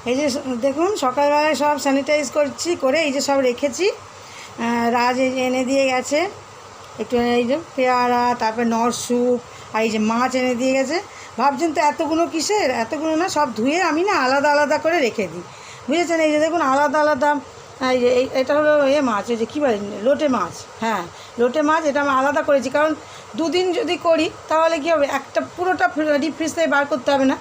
এই যে দেখুন সকালবেলায় সব স্যানিটাইজ করছি, করে এই যে সব রেখেছি। রাজ এই যে এনে দিয়ে গেছে একটু, এই যে পেয়ারা, তারপরে নর স্যুপ, আর এই যে মাছ এনে দিয়ে গেছে। ভাবছেন তো এতগুলো কিসের? এতগুলো না, সব ধুয়ে আমি না আলাদা আলাদা করে রেখে দিই, বুঝেছেন? এই যে দেখুন আলাদা আলাদা। এই যে এটা হলো মাছ, এই যে কী বলে, লোটে মাছ। হ্যাঁ, লোটে মাছ, এটা আমি আলাদা করেছি, কারণ দুদিন যদি করি তাহলে কী হবে, একটা পুরোটা ডিপ ফ্রিজ থেকে বার করতে হবে না,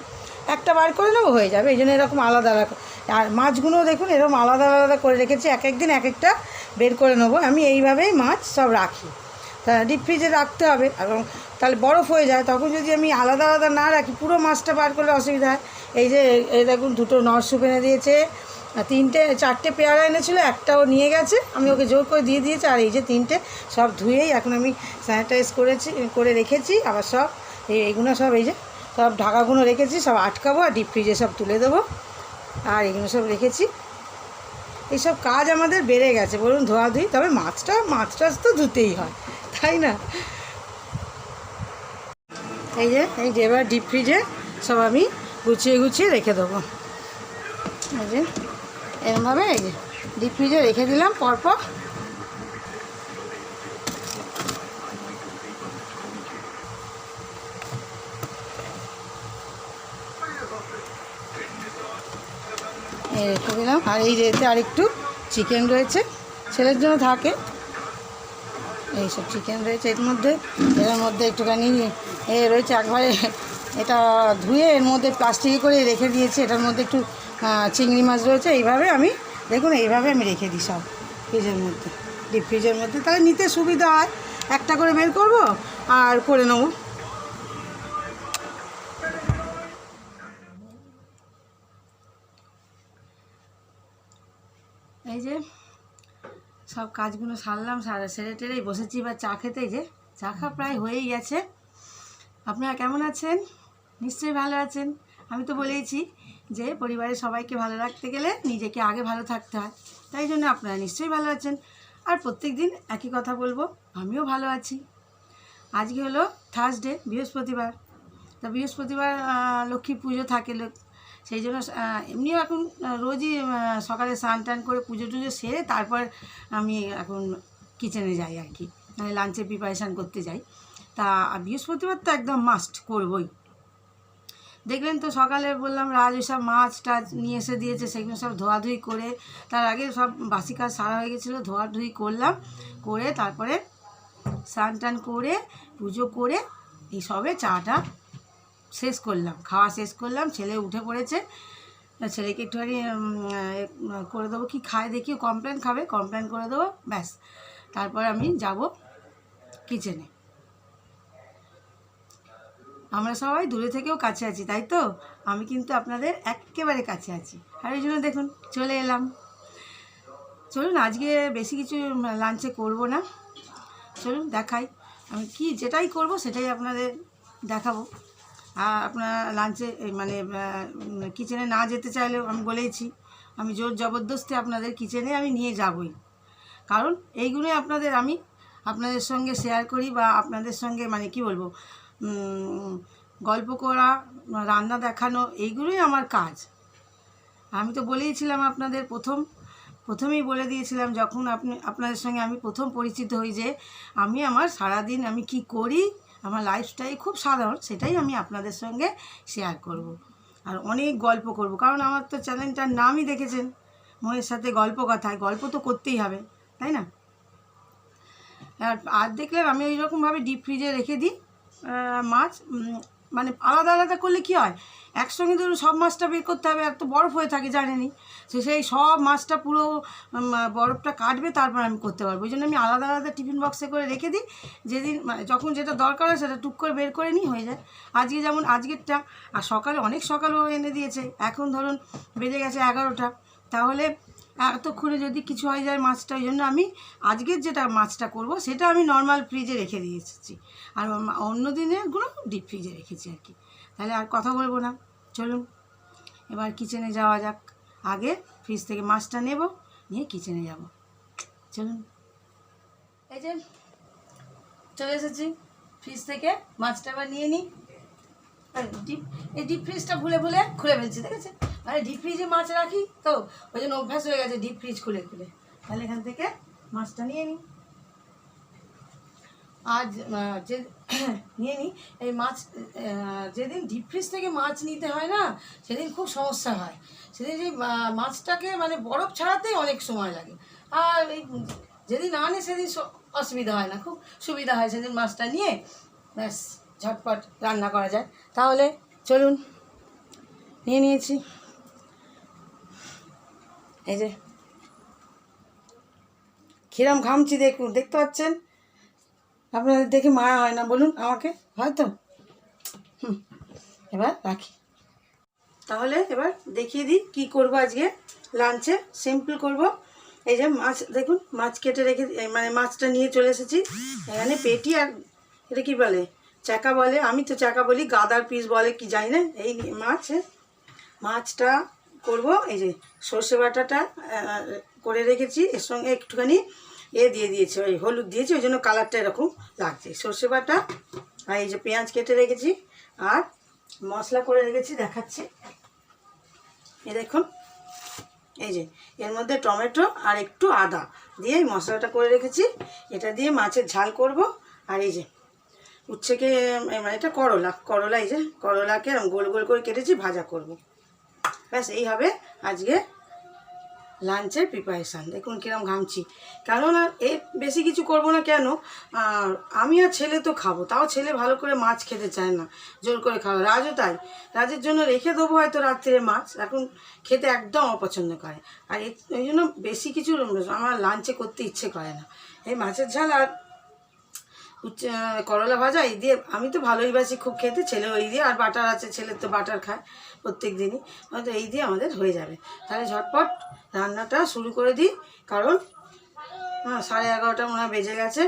একটা বার করে নেবো, হয়ে যাবে। এই জন্য এরকম আলাদা আলাদা। আর মাছগুলো দেখুন এরকম আলাদা আলাদা করে রেখেছি, এক একদিন এক একটা বের করে নেবো। আমি এইভাবেই মাছ সব রাখি। তা ডিপ ফ্রিজে রাখতে হবে, এবং তাহলে বরফ হয়ে যায়। তখন যদি আমি আলাদা আলাদা না রাখি, পুরো মাছটা বার করলে অসুবিধা হয়। এই যে এই দেখুন দুটো নর স্যুপ এনে দিয়েছে, চারটে পেয়ারা এনেছিল, একটাও নিয়ে গেছে, আমি ওকে জোর করে দিয়ে দিয়েছি। আর এই যে তিনটে সব ধুয়েই এখন আমি স্যানিটাইজ করে রেখেছি। আবার সব এইগুলো সব এই যে সব ঢাকাগুলো রেখেছি, সব আটকাবো আর ডিপ ফ্রিজে সব তুলে দেবো। আর এগুলো সব রেখেছি। এইসব কাজ আমাদের বেড়ে গেছে বলুন, ধোয়াধুয়ি। তবে মাছ টাছ তো ধুতেই হয়, তাই না? এই যে এবার ডিপ ফ্রিজে সব আমি গুছিয়ে রেখে দেবো। এই যে এরমভাবে এই যে ডিপ ফ্রিজে রেখে দিলাম পরপর। এই রেখে দিলাম। আর এই রেতে আরেকটু চিকেন রয়েছে, ছেলের জন্য থাকে। এইসব চিকেন রয়েছে এর মধ্যে একটুখানি রয়েছে একবারে, এটা ধুয়ে এর মধ্যে প্লাস্টিকে করে রেখে দিয়েছি। এটার মধ্যে একটু চিংড়ি মাছ রয়েছে। এইভাবে আমি দেখুন এইভাবে আমি রেখে দিই সব ফ্রিজের মধ্যে, ডিপ ফ্রিজের মধ্যে, তাহলে নিতে সুবিধা হয়। একটা করে বের করব আর করে নেব। এই যে সব কাজগুলো সারলাম, সেরে টেরেই বসেছি বা চা খেতে। যে চা খাওয়া প্রায় হয়েই গেছে। আপনারা কেমন আছেন? নিশ্চয়ই ভালো আছেন। আমি তো বলেইছি যে পরিবারের সবাইকে ভালো রাখতে গেলে নিজেকে আগে ভালো থাকতে হয়, তাই জন্য আপনারা নিশ্চয়ই ভালো আছেন। আর প্রত্যেক দিন একই কথা বলবো, আমিও ভালো আছি। আজকে হলো থার্সডে, বৃহস্পতিবার। তা বৃহস্পতিবার লক্ষ্মী পুজো থাকে, সেই জন্য এমনিও এখন রোজই সকালে স্নান টান করে পুজো টুজো সেরে তারপর আমি এখন কিচেনে যাই আর কি, মানে লাঞ্চের প্রিপারেশান করতে যাই। তা বৃহস্পতিবার তো একদম মাস্ট করবই। দেখলেন তো সকালে বললাম রাজ ওই সব মাছ টাছ নিয়ে এসে দিয়েছে, সেগুলো সব ধোয়াধুয়ি করে, তার আগে সব বাসি কাজ সারা হয়ে গেছিলো, ধোয়াধুয়ি করলাম, করে তারপরে স্নান টান করে পুজো করে এই সবে চাটা শেষ করলাম, খাওয়া শেষ করলাম। ছেলে উঠে পড়েছে, ছেলেকে একটুখানি করে দেবো, কি খায় দেখি, কমপ্লেন খাবে, কমপ্লেন করে দেবো, ব্যাস। তারপর আমি যাব কিচেনে। আমরা সবাই দূরে থেকেও কাছে আছি, তাই তো? আমি কিন্তু আপনাদের একেবারে কাছে আছি, আর ওই জন্য দেখুন চলে এলাম। চলুন, আজকে বেশি কিছু লাঞ্চে করব না, চলুন দেখাই আমি কি, যেটাই করব সেটাই আপনাদের দেখাবো। আর আপনারা লাঞ্চে মানে কিচেনে না যেতে চাইলেও আমি বলেইছি, আমি জোর জবরদস্তি আপনাদের কিচেনে আমি নিয়ে যাবই, কারণ এইগুলোই আপনাদের সঙ্গে শেয়ার করি, বা আপনাদের সঙ্গে মানে কি বলবো, গল্প করা, রান্না দেখানো, এইগুলোই আমার কাজ। আমি তো বলেইছিলাম আপনাদের প্রথমেই বলে দিয়েছিলাম, যখন আপনাদের সঙ্গে আমি প্রথম পরিচিত হই, যে আমি আমার সারাদিন আমি কি করি, আমার লাইফস্টাইল খুব সাধারণ, সেটাই আমি আপনাদের সঙ্গে শেয়ার করব। আর অনেক গল্প করব, কারণ আমার তো চ্যানেলটার নামই দেখেছেন, মনের সাথে গল্প কথায়, গল্প তো করতেই হবে, তাই না? আর দেখলেন আমি ওই রকমভাবে ডিপ ফ্রিজে রেখে দিই মাছ। মানে আলাদা আলাদা করলে কি হয়, একসঙ্গে ধরুন সব মাছটা বের করতে হবে, আর তো বরফ হয়ে থাকে জানেনই, সেই সব মাছটা পুরো বরফটা কাটবে, তারপর আমি করতে পারবো। ওই জন্য আমি আলাদা আলাদা টিফিন বক্সে করে রেখে দিই, যেদিন যখন যেটা দরকার হয় সেটা টুক করে বের করে নিই, হয়ে যায়। আজকে যেমন আজকেরটা, আর সকালে অনেক সকালেও এনে দিয়েছে, এখন ধরুন বেজে গেছে 11টা, তাহলে এতক্ষণে যদি কিছু হয়ে যায় মাছটা, ওই জন্য আমি আজকের যেটা মাছটা করব সেটা আমি নর্মাল ফ্রিজে রেখে দিয়ে এসেছি, আর অন্য দিনেরগুলো ডিপ ফ্রিজে রেখেছি আর কি। তাহলে আর কথা বলবো না, চলুন এবার কিচেনে যাওয়া যাক। আগে ফ্রিজ থেকে মাছটা নেব, নিয়ে কিচেনে যাব, চলুন। এই যে চলে এসেছি ফ্রিজ থেকে, মাছটা এবার নিয়ে নিই। এই ডিপ ফ্রিজটা ভুলে খুলে ফেলছি, দেখেছে? আরে ডিপ ফ্রিজে মাছ রাখি তো, ওই জন্য অভ্যাস হয়ে গেছে ডিপ ফ্রিজ খুলে খুলে। তাহলে এখান থেকে মাছটা নিয়ে নিই। আজ যে নিয়ে নিই এই মাছ। যেদিন ডিপ ফ্রিজ থেকে মাছ নিতে হয় না, সেদিন খুব সমস্যা হয়। সেদিন সেই মাছটাকে মানে বরফ ছাড়াতেই অনেক সময় লাগে। আর এই যেদিন আনে সেদিন অসুবিধা হয় না, খুব সুবিধা হয়। সেদিন মাছটা নিয়ে ব্যাস ঝটপট রান্না করা যায়। তাহলে চলুন, নিয়ে নিয়েছি। এই যে কিরম ঘামছি দেখুন, দেখতে পাচ্ছেন? আপনাদের দেখে মায়া হয় না বলুন আমাকে? হয়তো। এবার রাখি। তাহলে এবার দেখিয়ে দিই কী করবো আজকে লাঞ্চে। সিম্পল করব। এই যে মাছ দেখুন, মাছ কেটে রেখে, মানে মাছটা নিয়ে চলে এসেছি। এখানে পেটি আর এটা কী বলে, চাকা বলে, আমি তো চাকা বলি, গাদার পিস বলে কি জানি না। এই মাছটা করব। এই যে সর্ষে বাটাটা করে রেখেছি, এর সঙ্গে একটুখানি দিয়ে দিয়েছি, ওই হলুদ দিয়েছি, ওই জন্য কালারটা এরকম লাগছে। সর্ষে বাটা আর এই যে পেঁয়াজ কেটে রেখেছি, আর মশলা করে রেখেছি, দেখাচ্ছি। এই দেখুন, এই যে এর মধ্যে টমেটো আর একটু আদা দিয়ে মশলাটা করে রেখেছি। এটা দিয়ে মাছের ঝাল করব। আর এই যে উচ্ছেকে, মানে এটা করলা, এই যে করলাকে গোল গোল করে কেটেছি, ভাজা করব। ব্যাস এই হবে আজকে লাঞ্চের প্রিপারেশান। দেখুন কিরম ঘামছি, কেননা এর বেশি কিছু করব না। কেন, আমি আর ছেলে তো খাবো, তাও ছেলে ভালো করে মাছ খেতে চায় না, জোর করে খাবো। রাজও তাই, রাজের জন্য রেখে দেবো হয়তো রাত্রে মাছ, এখন খেতে একদম অপছন্দ করে। আর এই জন্য বেশি কিছু আমার লাঞ্চে করতে ইচ্ছে করে না। এই মাছের ঝাল আর করলা ভাজা এই দিয়ে আমি তো ভালোই বাসি খুব খেতে, ছেলেও এই দিয়ে, আর বাটার আছে, ছেলের তো বাটার খায় প্রত্যেক দিনই, হয়তো এই দিয়ে আমাদের হয়ে যাবে। তাহলে ঝটপট রান্নাটা শুরু করে দিই, কারণ 11:30 মনে হয় বেজে গেছে,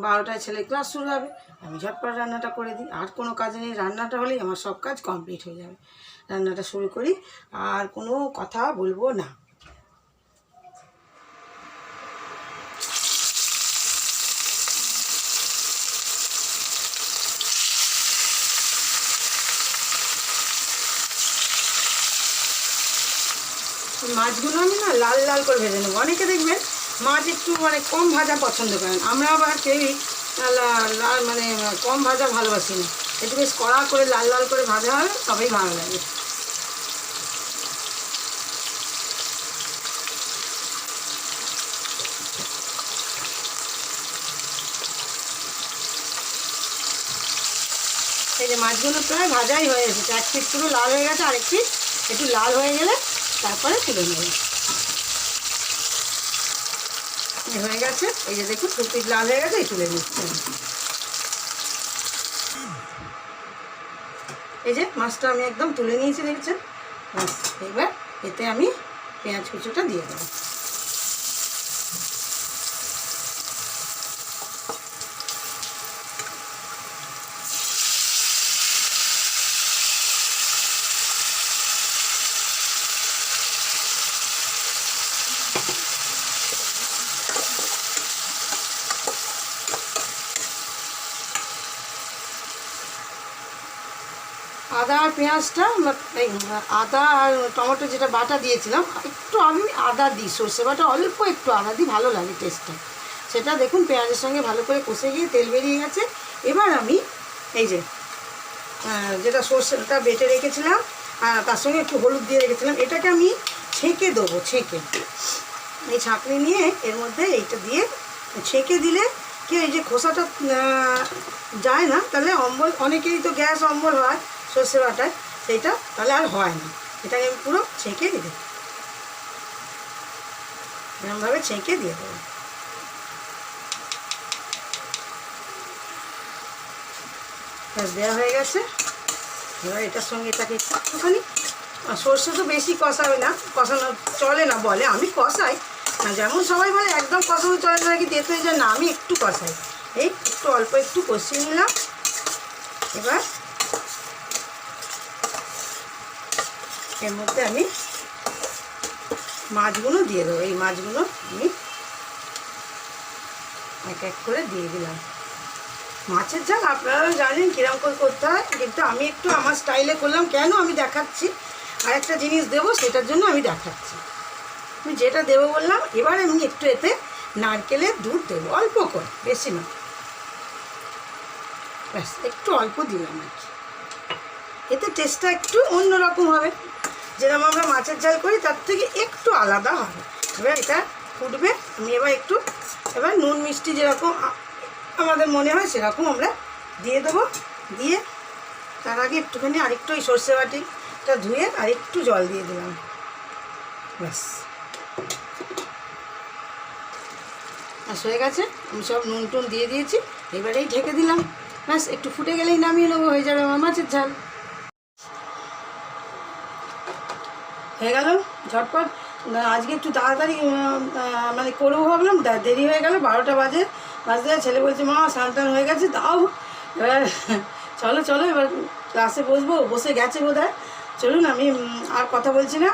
12টায় ছেলে ক্লাস শুরু হবে। আমি ঝটপট রান্নাটা করে দিই, আর কোনো কাজ নেই, রান্নাটা হলেই আমার সব কাজ কমপ্লিট হয়ে যাবে। রান্নাটা শুরু করি, আর কোনো কথা বলবো না। মাছগুলো আমি না লাল লাল করে ভেজে নেবো। অনেকে দেখবেন মাছ একটু মানে কম ভাজা পছন্দ করেন, আমরা আবার কেউই লাল মানে কম ভাজা ভালোবাসি না। একটু বেশ কড়া করে লাল লাল করে ভাজা হবে, তবেই ভালো লাগে। এই যে মাছগুলো প্রায় ভাজাই হয়ে এসেছে, এক পিস পুরো লাল হয়ে গেছে, আরেক পিস একটু লাল হয়ে গেলে তারপরে তুলে নেব। হয়ে গেছে, এই যে দেখুন 2 পিস লাল হয়ে গেছে, এই তুলে নিচ্ছি। এই যে মাছটা আমি একদম তুলে নিয়েছি, দেখছেন? বাস এবার এতে আমি পেঁয়াজ কুচোটা দিয়ে দেবো। আদা আর পেঁয়াজটা, এই আদা আর টমেটো যেটা বাটা দিয়েছিলাম, একটু আমি আদা দিই, সর্ষে বাটা অল্প একটু আদা দিই, ভালো লাগে টেস্টটা। সেটা দেখুন পেঁয়াজের সঙ্গে ভালো করে কষে গিয়ে তেল বেরিয়ে গেছে। এবার আমি এই যে যেটা সর্ষেটা বেটে রেখেছিলাম, তার সঙ্গে একটু হলুদ দিয়ে রেখেছিলাম, এটাকে আমি ছেঁকে দেবো। এই ছাঁকনি নিয়ে এর মধ্যে এইটা দিয়ে ছেঁকে দিলে কি, এই যে খোসাটা যায় না, তাহলে অম্বল, অনেকেরই তো গ্যাস অম্বল হয় সর্ষে বাটায়, সেইটা তাহলে আর হয় না। এটাকে আমি পুরো ছেঁকে দিয়ে দেবো, এরকমভাবে ছেঁকে দিয়ে দেবো। দেওয়া হয়ে গেছে। এবার এটার সঙ্গে এটাকে একটুখানি, সর্ষে তো বেশি কষাবে না, কষানো চলে না বলে, আমি কষাই না, যেমন সবাই বলে একদম কষানো চলে না, কি দেখতে হয়ে যায় না, আমি একটু কষাই। এই একটু অল্প একটু কষিয়ে নিলাম। এবার এর মধ্যে আমি মাছগুলো দিয়ে দেবো। এই মাছগুলো আমি এক এক করে দিয়ে দিলাম। মাছের ঝাল আপনারাও জানেন কীরকম করে করতে হয়, কিন্তু আমি একটু আমার স্টাইলে করলাম। কেন আমি দেখাচ্ছি, আরেকটা জিনিস দেবো, সেটার জন্য আমি দেখাচ্ছি। আমি যেটা দেবো বললাম, এবার আমি একটু এতে নারকেলের দুধ দেবো, অল্প করে, বেশি না, ব্যাস একটু অল্প দিলাম আর কি। এতে টেস্টটা একটু অন্যরকম হবে, যেরকম আমরা মাছের ঝাল করি তার থেকে একটু আলাদা হবে। এবার এটা ফুটবে, আমি এবার নুন মিষ্টি যেরকম আমাদের মনে হয় সেরকম আমরা দিয়ে দেবো। দিয়ে তার আগে একটুখানি আরেকটু ওই সর্ষে বাটিটা ধুয়ে আরেকটু জল দিয়ে দিলাম, ব্যাস হয়ে গেছে। আমি সব নুন টুন দিয়ে দিয়েছি, এবারেই ঢেকে দিলাম, ব্যাস একটু ফুটে গেলেই নামিয়ে নেবো, হয়ে যাবে আমার মাছের ঝাল। হয়ে গেল ঝটপট। আজকে একটু তাড়াতাড়ি মানে করবো ভাবলাম, দেরি হয়ে গেল, 12টা বাজতে ছেলে বলছে মা স্নান টান হয়ে গেছে দাও, এবার চলো এবার ক্লাসে বসে গেছে বোধহয়। চলুন, আমি আর কথা বলছি না,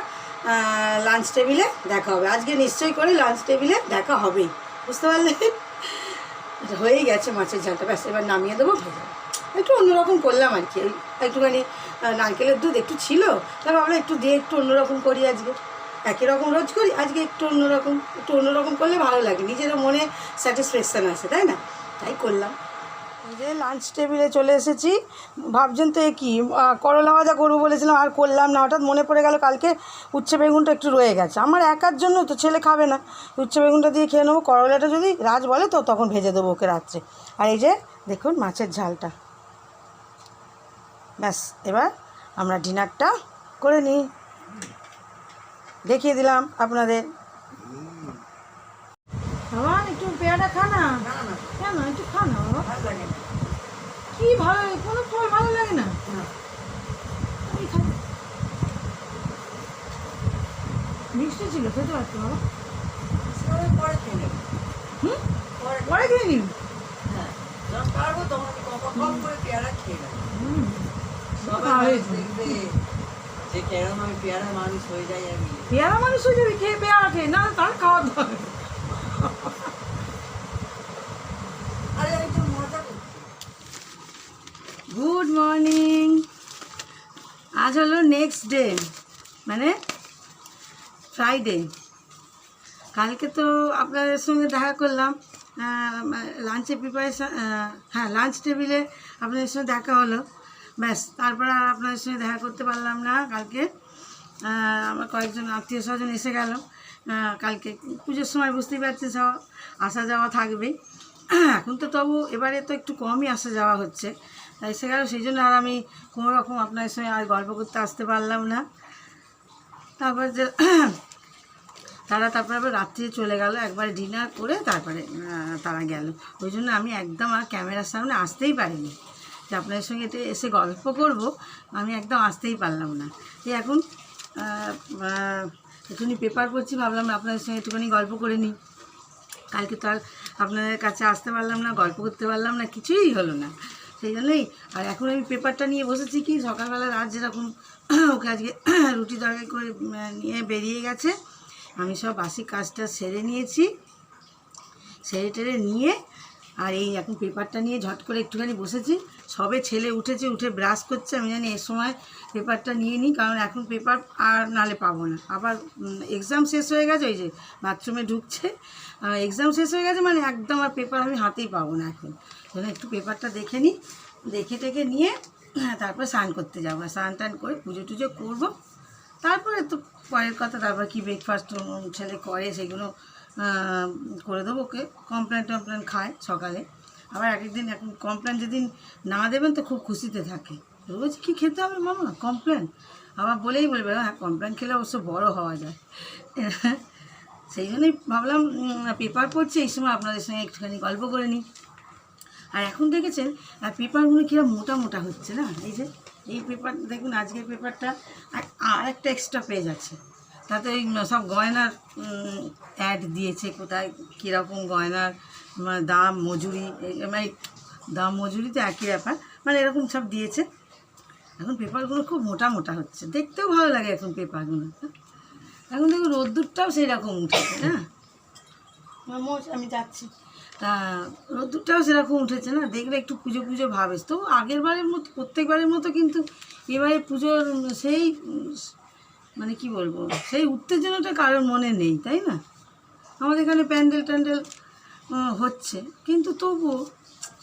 লাঞ্চ টেবিলে দেখা হবে আজকে, নিশ্চয়ই করে লাঞ্চ টেবিলে দেখা হবেই, বুঝতে পারলে? হয়েই গেছে মাছের ঝালটা, ব্যাস এবার নামিয়ে দেবো, হয়ে যাবে। একটু অন্যরকম করলাম আর কি, একটুখানি নারকেলের দুধ একটু ছিল, তারপর আমরা একটু দিয়ে একটু অন্যরকম করি আজকে, একই রকম রোজ করি, আজকে একটু অন্যরকম করলে ভালো লাগে, নিজেরও মনে স্যাটিসফ্যাকশান আছে, তাই না? তাই করলাম। এই যে লাঞ্চ টেবিলে চলে এসেছি। ভাবছেন তো কি করলা ভাজা করবো বলেছিলাম, আর করলাম না, হঠাৎ মনে পড়ে গেল কালকে উচ্ছে বেগুনটা একটু রয়ে গেছে, আমার একার জন্য তো, ছেলে খাবে না, উচ্ছে বেগুনটা দিয়ে খেয়ে নেবো, করলাটা যদি রাজ বলে তো তখন ভেজে দেবো ওকে রাত্রে। আর এই যে দেখুন মাছের ঝালটা, ব্যাস এবার আমরা ডিনারটা করে নিই, দেখিয়ে দিলাম আপনাদের। বাবা একটু পেয়ারা খা না, কেন একটু খা না বাবা, কি ভালো, কোনো ফল ভালো লাগে না, মিষ্টি ছিল খেতে পারতো বাবা, পরে খেয়ে নিবি, পরে খেয়ে নিবি, হ্যাঁ যখন পারবো তখন কম করে পেয়ারা খেয়ে নেবো। যে কেরম আমি পেয়ারা মানুষ হয়ে যাই, আমি পেয়ারা মানুষ হয়ে যাবে খেয়ে, পেয়ারা খেয়ে না তার খাওয়া দাওয়া। Good morning. আজ হলো নেক্সট ডে, মানে ফ্রাইডে। কালকে তো আপনাদের সঙ্গে দেখা করলাম লাঞ্চের প্রিপারেশান, হ্যাঁ লাঞ্চ টেবিলে আপনাদের সঙ্গে দেখা হলো, ব্যাস তারপর আর আপনাদের সঙ্গে দেখা করতে পারলাম না। কালকে আমার কয়েকজন আত্মীয় স্বজন এসে গেল, কালকে পুজোর সময় বুঝতেই পারছেন সব আসা যাওয়া থাকবেই, এখন তো তবু এবারে তো একটু কমই আসা যাওয়া হচ্ছে, তাই এসে গেল, সেই জন্য আর আমি কোনো রকম আপনাদের সঙ্গে আর গল্প করতে আসতে পারলাম না। তারপর যে তারপরে আবার রাত্রে চলে গেল, একবার ডিনার করে তারপরে তারা গেল, ওই জন্য আমি একদম আর ক্যামেরার সামনে আসতেই পারিনি, যে আপনাদের সঙ্গে এসে গল্প করব, আমি একদম আসতেই পারলাম না। এই এখন একটুখানি পেপার পড়ছি, ভাবলাম আপনাদের সঙ্গে একটুখানি গল্প করে নিই। কালকে তো আর আপনাদের কাছে আসতে পারলাম না, গল্প করতে পারলাম না, কিছুই হলো না, সেই জন্যই। আর এখন আমি পেপারটা নিয়ে বসেছি, কি সকালবেলা রাত যেরকম ওকে আজকে রুটি তরকারি করে নিয়ে বেরিয়ে গেছে, আমি সব বাসি কাজটা সেরে নিয়েছি, সেরে টেরে নিয়ে আর এই এখন পেপারটা নিয়ে ঝট করে একটুখানি বসেছি। সবে ছেলে উঠেছে, উঠে ব্রাশ করছে, আমি জানি এর সময় পেপারটা নিয়ে নিই, কারণ এখন পেপার আর নালে পাবো না, আবার এক্সাম শেষ হয়ে গেছে, ওই যে বাথরুমে ঢুকছে, এক্সাম শেষ হয়ে গেছে মানে একদম আর পেপার আমি হাতেই পাবো না এখন, তাহলে একটু পেপারটা দেখে নিই, দেখে টেকে নিয়ে তারপর স্নান করতে যাবো, স্নান টান করে পুজো টুজো করবো, তারপরে তো পরের কথা, তারপর কি ব্রেকফাস্ট ছেলে করে সেগুলো করে দেবো, ওকে কমপ্লেন টমপ্লেন খায় সকালে, আবার এক একদিন এখন কমপ্লেন যেদিন না দেবেন তো খুব খুশিতে থাকে, রোজ কি খেতে হবে মামা কমপ্লেন, আবার বলেই বলবে হ্যাঁ কমপ্লেন খেলে অবশ্য বড় হওয়া যায়, সেই জন্যই ভাবলাম পেপার পড়ছি, এই সময় আপনাদের সঙ্গে একটুখানি গল্প করে নিই। আর এখন দেখেছেন পেপারগুলো কীরকম মোটা মোটা হচ্ছে না, এই যে এই পেপার দেখুন, আজকের পেপারটা আর একটা এক্সট্রা পেজ আছে, তাতে ওই সব গয়নার অ্যাড দিয়েছে, কোথায় কীরকম গয়নার দাম মজুরি, মানে দাম মজুরি তো একই ব্যাপার, মানে এরকম সব দিয়েছে। এখন পেপারগুলো খুব মোটা মোটা হচ্ছে, দেখতেও ভালো লাগে এখন পেপারগুলো। এখন দেখুন রোদ্দুরটাও সেই রকম উঠেছে না, আমি যাচ্ছি, তা রোদ্দুরটাও সেরকম উঠেছে না, দেখলে একটু পুজো পুজো ভাবেস, তো আগের বারের মতো প্রত্যেকবারের মতো কিন্তু এবারে পুজোর সেই মানে কি বলবো, সেই উত্তেজনাটা কারোর মনে নেই, তাই না? আমাদের এখানে প্যান্ডেল ট্যান্ডেল হচ্ছে, কিন্তু তবুও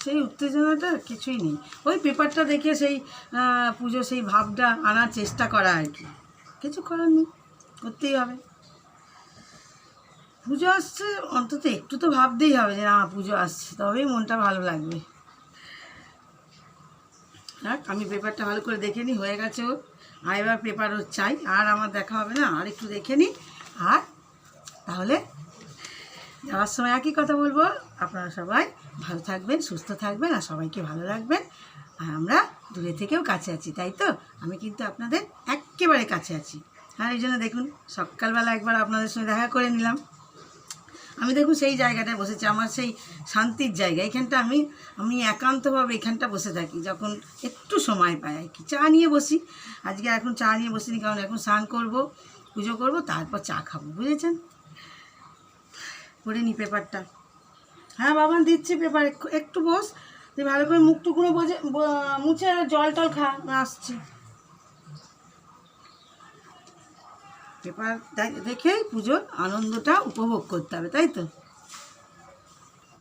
সেই উত্তেজনাটা কিছুই নেই। ওই পেপারটা দেখে সেই পুজো সেই ভাবটা আনার চেষ্টা করা আর কি, কিছু করার নেই, করতেই হবে। পুজো আসছে অন্তত একটু তো ভাবতেই হবে যে না পুজো আসছে, তবেই মনটা ভালো লাগবে। দেখ আমি পেপারটা ভালো করে দেখে নিই, হয়ে গেছে ওর। আর এবার পেপার ওর চাই, আর আমার দেখা হবে না, আর একটু দেখে নিই। আর তাহলে যাওয়ার সময় একই কথা বলবো, আপনারা সবাই ভালো থাকবেন, সুস্থ থাকবেন, আর সবাইকে ভালো রাখবেন। আর আমরা দূরে থেকেও কাছে আছি, তাই তো? আমি কিন্তু আপনাদের একেবারে কাছে আছি। আর এই জন্য দেখুন সকালবেলা একবার আপনাদের সঙ্গে দেখা করে নিলাম। আমি দেখুন সেই জায়গাটায় বসেছি, আমার সেই শান্তির জায়গা। এখানটা আমি একান্তভাবে এখানটা বসে থাকি যখন একটু সময় পাই আর কি। চা নিয়ে বসি, আজকে এখন চা নিয়ে বসিনি, কারণ এখন স্নান করবো, পুজো করবো, তারপর চা খাবো, বুঝেছেন? করে নি পেপারটা। হ্যাঁ বাবা দিচ্ছি পেপার, একটু বস, তুই ভালো করে মুখ টুকরো মুছে জল টল খা, আসছি। পেপার দেখেই পুজোর আনন্দটা উপভোগ করতে হবে, তাই তো?